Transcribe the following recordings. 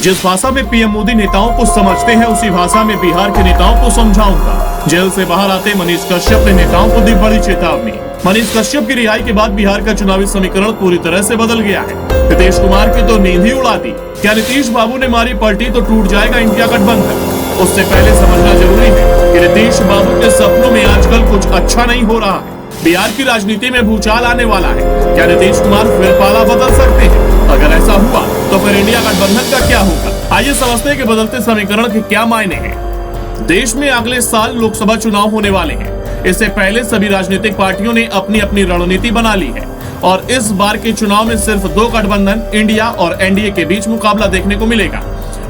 जिस भाषा में पीएम मोदी नेताओं को समझते हैं उसी भाषा में बिहार के नेताओं को समझाऊंगा। जेल से बाहर आते मनीष कश्यप ने नेताओं को दी बड़ी चेतावनी। मनीष कश्यप की रिहाई के बाद बिहार का चुनावी समीकरण पूरी तरह से बदल गया है। नीतीश कुमार की तो नींद ही उड़ा दी। क्या नीतीश बाबू ने मारी पलटी तो टूट जाएगा इंडिया गठबंधन? उससे पहले समझना जरूरी है कि नीतीश बाबू के सपनों में आजकल कुछ अच्छा नहीं हो रहा है। बिहार की राजनीति में भूचाल आने वाला है। क्या नीतीश कुमार फिर पाला बदल सकते हैं? अगर ऐसा हुआ तो फिर इंडिया गठबंधन का क्या होगा? आइए समझते हैं कि बदलते समीकरण के क्या मायने हैं। देश में अगले साल लोकसभा चुनाव होने वाले हैं। इससे पहले सभी राजनीतिक पार्टियों ने अपनी अपनी रणनीति बना ली है और इस बार के चुनाव में सिर्फ दो गठबंधन इंडिया और एनडीए के बीच मुकाबला देखने को मिलेगा।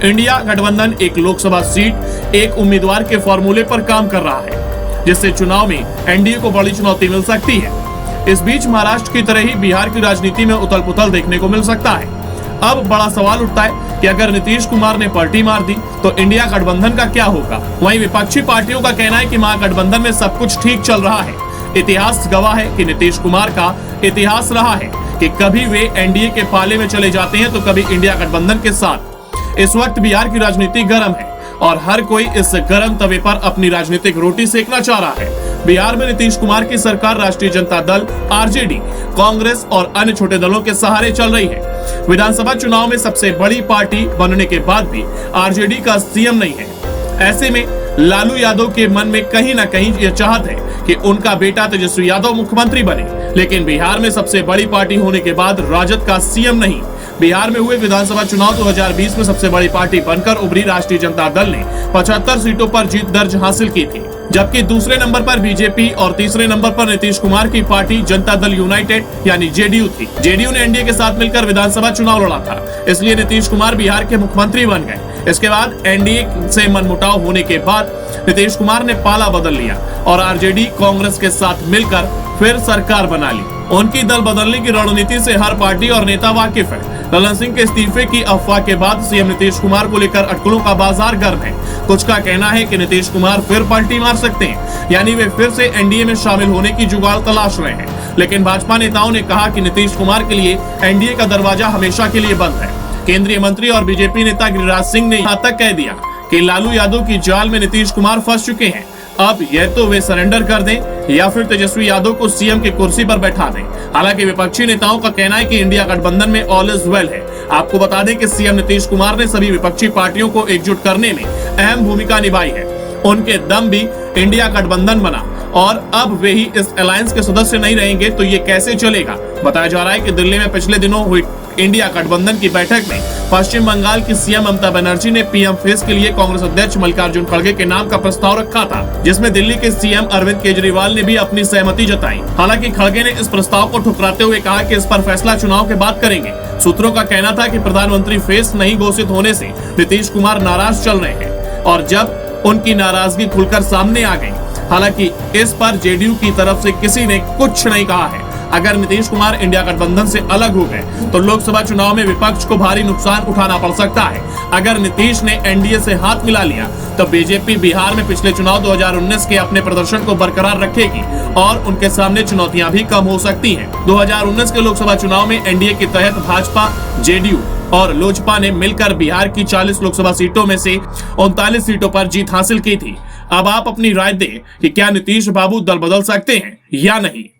इंडिया गठबंधन एक लोकसभा सीट, एक उम्मीदवार के फॉर्मूले पर काम कर रहा है, जिससे चुनाव में एनडीए को बड़ी चुनौती मिल सकती है। इस बीच महाराष्ट्र की तरह ही बिहार की राजनीति में उथल पुथल देखने को मिल सकता है। अब बड़ा सवाल उठता है कि अगर नीतीश कुमार ने पलटी मार दी तो इंडिया गठबंधन का क्या होगा? वहीं विपक्षी पार्टियों का कहना है कि महागठबंधन में सब कुछ ठीक चल रहा है। इतिहास गवाह है कि नीतीश कुमार का इतिहास रहा है कि कभी वे एनडीए के पाले में चले जाते हैं तो कभी इंडिया गठबंधन के साथ। इस वक्त बिहार की राजनीति गर्म है और हर कोई इस गर्म तवे पर अपनी राजनीतिक रोटी सेकना चाह रहा है। बिहार में नीतीश कुमार की सरकार राष्ट्रीय जनता दल, आरजेडी, कांग्रेस और अन्य छोटे दलों के सहारे चल रही है। विधानसभा चुनाव में सबसे बड़ी पार्टी बनने के बाद भी आरजेडी का सीएम नहीं है। ऐसे में लालू यादव के मन में कहीं न कहीं यह चाहत है कि उनका बेटा तेजस्वी यादव मुख्यमंत्री बने, लेकिन बिहार में सबसे बड़ी पार्टी होने के बाद राजद का सीएम नहीं। बिहार में हुए विधानसभा चुनाव 2020 में सबसे बड़ी पार्टी बनकर उभरी राष्ट्रीय जनता दल ने 75 सीटों पर जीत दर्ज हासिल की थी, जबकि दूसरे नंबर पर बीजेपी और तीसरे नंबर पर नीतीश कुमार की पार्टी जनता दल यूनाइटेड यानी जेडीयू थी। जेडीयू ने एनडीए के साथ मिलकर विधानसभा चुनाव लड़ा था, इसलिए नीतीश कुमार बिहार के मुख्यमंत्री बन गए। इसके बाद एनडीए से मनमुटाव होने के बाद नीतीश कुमार ने पाला बदल लिया और आरजेडी कांग्रेस के साथ मिलकर फिर सरकार बना ली। उनकी दल बदलने की रणनीति से हर पार्टी और नेता वाकिफ है। ललन सिंह के इस्तीफे की अफवाह के बाद सीएम नीतीश कुमार को लेकर अटकलों का बाजार गर्म है। कुछ का कहना है कि नीतीश कुमार फिर पलटी मार सकते हैं, यानी वे फिर से एनडीए में शामिल होने की जुगाड़ तलाश रहे हैं। लेकिन भाजपा नेताओं ने कहा कि नीतीश कुमार के लिए एनडीए का दरवाजा हमेशा के लिए बंद है। केंद्रीय मंत्री और बीजेपी नेता गिरिराज सिंह ने यहाँ तक कह दिया कि लालू यादव की जाल में नीतीश कुमार फंस चुके हैं। अब यह तो वे सरेंडर कर दें या फिर तेजस्वी यादव को सीएम की कुर्सी पर बैठा दें। हालांकि विपक्षी नेताओं का कहना है कि इंडिया गठबंधन में ऑल इज वेल है। आपको बता दें कि सीएम नीतीश कुमार ने सभी विपक्षी पार्टियों को एकजुट करने में अहम भूमिका निभाई है। उनके दम भी इंडिया गठबंधन बना और अब वे ही इस अलायंस के सदस्य नहीं रहेंगे तो ये कैसे चलेगा? बताया जा रहा है कि दिल्ली में पिछले दिनों हुई इंडिया गठबंधन की बैठक में पश्चिम बंगाल की सीएम ममता बनर्जी ने पीएम फेस के लिए कांग्रेस अध्यक्ष मल्लिकार्जुन खड़गे के नाम का प्रस्ताव रखा था, जिसमें दिल्ली के सीएम अरविंद केजरीवाल ने भी अपनी सहमति जताई। हालांकि खड़गे ने इस प्रस्ताव को ठुकराते हुए कहा कि इस पर फैसला चुनाव के बाद करेंगे। सूत्रों का कहना था कि प्रधानमंत्री फेस नहीं घोषित होने से नीतीश कुमार नाराज चल रहे हैं और जब उनकी नाराजगी खुलकर सामने आ गई। हालांकि इस पर जेडीयू की तरफ से किसी ने कुछ नहीं कहा है। अगर नीतीश कुमार इंडिया गठबंधन से अलग हो गए तो लोकसभा चुनाव में विपक्ष को भारी नुकसान उठाना पड़ सकता है। अगर नीतीश ने एनडीए से हाथ मिला लिया तो बीजेपी बिहार में पिछले चुनाव 2019 के अपने प्रदर्शन को बरकरार रखेगी और उनके सामने चुनौतियां भी कम हो सकती हैं। 2019 के लोकसभा चुनाव में एनडीए के तहत भाजपा, जेडीयू और लोजपा ने मिलकर बिहार की 40 लोकसभा सीटों में से 39 सीटों पर जीत हासिल की थी। अब आप अपनी राय दें कि क्या नीतीश बाबू दल बदल सकते हैं या नहीं।